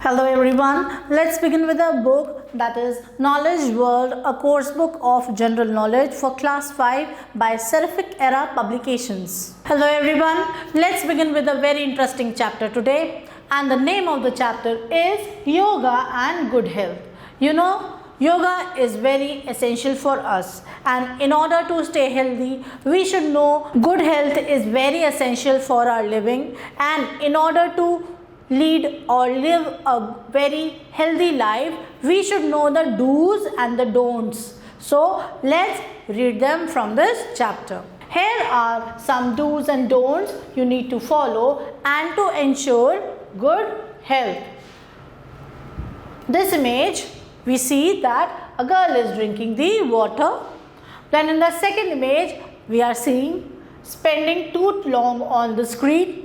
Hello everyone, let's begin with a book that is Knowledge World, a course book of general knowledge for class 5 by Seraphic Era Publications. Hello everyone, let's begin with a very interesting chapter today, and the name of the chapter is Yoga and Good Health. You know, yoga is very essential for us, and in order to stay healthy, we should know good health is very essential for our living, and in order to lead or live a very healthy life, we should know the do's and the don'ts. So let's read them from this chapter. Here are some do's and don'ts you need to follow and to ensure good health. This image, we see that a girl is drinking the water. Then in the second image, we are seeing spending too long on the screen.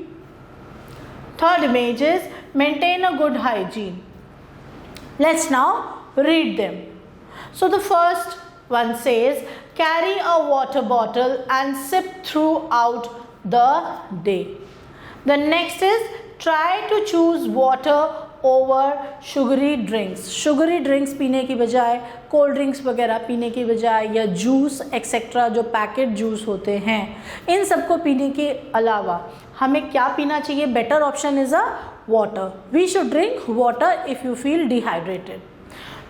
Third image is maintain a good hygiene. Let's now read them. So the first one says carry a water bottle and sip throughout the day. The next is try to choose water over sugary drinks. Sugary drinks पीने की बजाय cold drinks वगैरह पीने की बजाय या juice etcetera जो packet juice होते हैं इन सबको पीने के अलावा हमें क्या पीना चाहिए? Better option is a water. We should drink water if you feel dehydrated.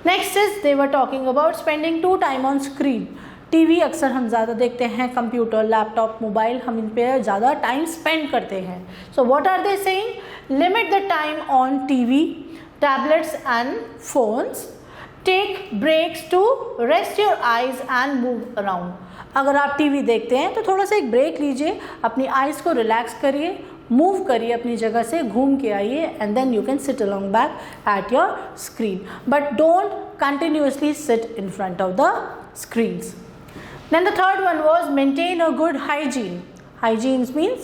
Next is they were talking about spending too time on screen. TV अक्सर हम ज़्यादा देखते हैं, कंप्यूटर लैपटॉप मोबाइल हम इन पे ज़्यादा टाइम स्पेंड करते हैं. So what are they saying? Limit the time on TV, tablets and phones. Take breaks to rest your eyes and move around. अगर आप टीवी देखते हैं तो थोड़ा सा एक ब्रेक लीजिए, अपनी आइज़ को रिलैक्स करिए, मूव करिए अपनी जगह से, घूम के आइए and then you can sit along back at your screen. But don't continuously sit in front of the screens. Then the third one was maintain a good hygiene. Hygiene means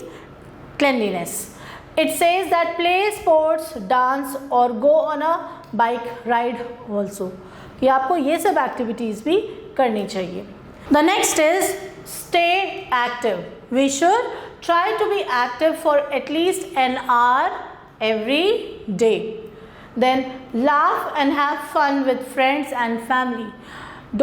cleanliness. It says that play sports, dance or go on a bike ride also. कि आपको ये सब activities भी करनी चाहिए. The next is stay active. We should try to be active for at least an hour every day. Then laugh and have fun with friends and family.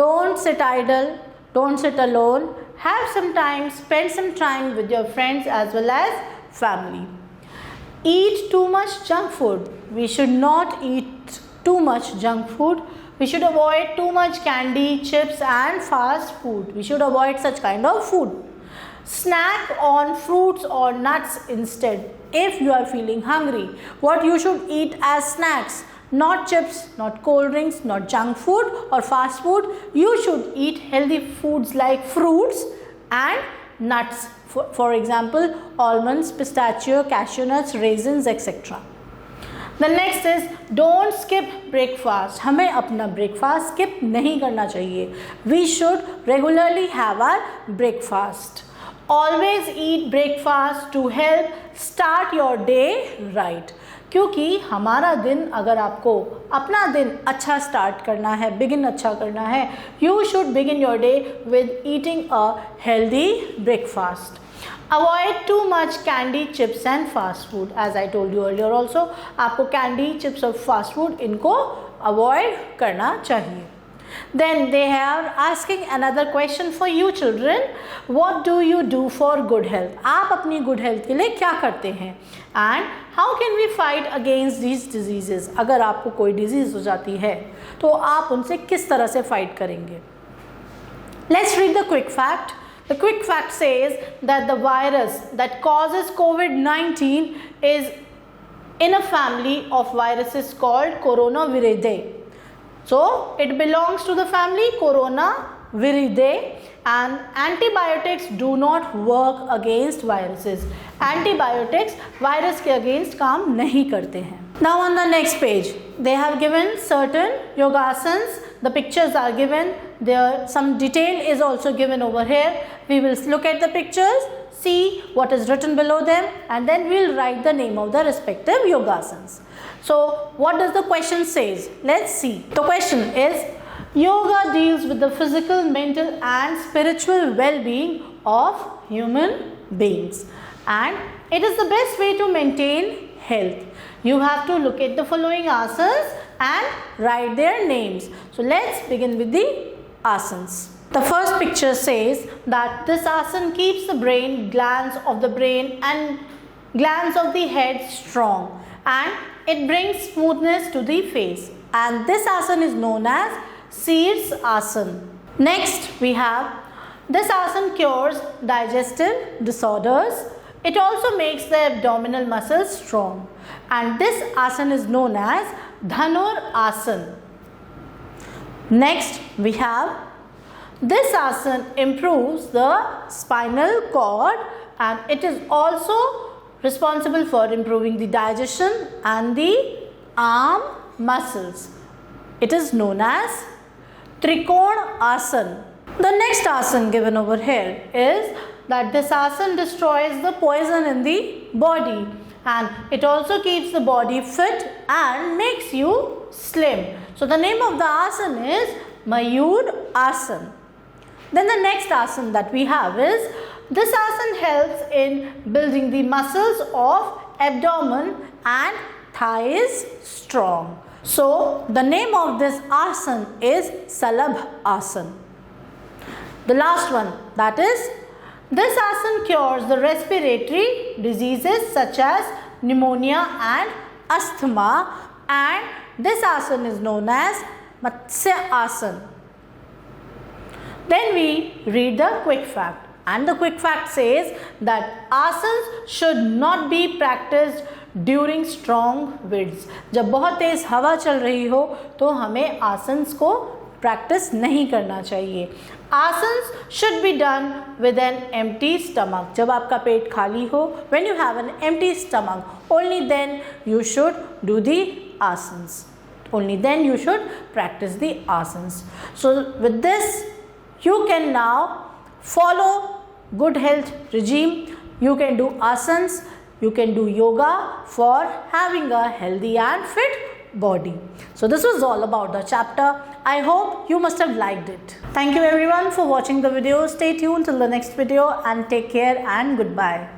Don't sit idle. Don't sit alone. Have some time, spend some time with your friends as well as family. Eat too much junk food. We should not eat too much junk food. We should avoid too much candy, chips and fast food. We should avoid such kind of food. Snack on fruits or nuts instead if you are feeling hungry. What you should eat as snacks? Not chips, not cold drinks, not junk food or fast food. You should eat healthy foods like fruits and nuts. For example, almonds, pistachio, cashew nuts, raisins, etc. The next is don't skip breakfast. हमें अपना breakfast skip नहीं करना चाहिए. We should regularly have our breakfast. Always eat breakfast to help start your day right. क्योंकि हमारा दिन, अगर आपको अपना दिन अच्छा स्टार्ट करना है, बिगिन अच्छा करना है, you should begin your day with eating a healthy breakfast. Avoid too much candy, chips and fast food. As I told you earlier also, आपको कैंडी, चिप्स और फास्ट फूड इनको अवॉइड करना चाहिए. Then they are asking another question for you children. What do you do for good health? आप अपनी good health के लिए क्या करते हैं? And how can we fight against these diseases? अगर आपको कोई disease हो जाती है तो आप उनसे किस तरह से fight करेंगे? Let's read the quick fact. The quick fact says that the virus that causes COVID-19 is in a family of viruses called Coronaviridae. So it belongs to the family Coronaviridae, and antibiotics do not work against viruses. Antibiotics virus के against काम नहीं करते हैं. Now on the next page, they have given certain yogasanas. The pictures are given there. Some detail is also given over here. We will look at the pictures, see what is written below them, and then we will write the name of the respective yogasanas. So what does the question says? Let's see. The question is, yoga deals with the physical, mental and spiritual well-being of human beings, and it is the best way to maintain health. You have to look at the following asanas and write their names. So let's begin with the asanas. The first picture says that this asana keeps the brain, glands of the brain and glands of the head strong, and it brings smoothness to the face, and this asana is known as Sirsasana. Next we have this asana cures digestive disorders. It also makes the abdominal muscles strong, and this asana is known as Dhanurasana. Next we have this asana improves the spinal cord, and it is also responsible for improving the digestion and the arm muscles. It is known as Trikonasana. The next asana given over here is that this asana destroys the poison in the body, and it also keeps the body fit and makes you slim. So the name of the asana is Mayur Asana. Then the next asana that we have is, this asana helps in building the muscles of abdomen and thighs strong. So the name of this asana is Salabh Asana. The last one, that is, this asana cures the respiratory diseases such as pneumonia and asthma, and this asana is known as Matsya Asana. Then we read the quick fact, and the quick fact says that asanas should not be practiced during strong winds. जब बहुत तेज हवा चल रही हो तो हमें आसन्स को practice नहीं करना चाहिए. Asanas should be done with an empty stomach. जब आपका पेट खाली हो, when you have an empty stomach, only then you should do the asanas. Only then you should practice the asanas. So with this, you can now follow good health regime. You can do asanas, you can do yoga for having a healthy and fit body. So this was all about the chapter. I hope you must have liked it. Thank you everyone for watching the video. Stay tuned till the next video and take care and goodbye.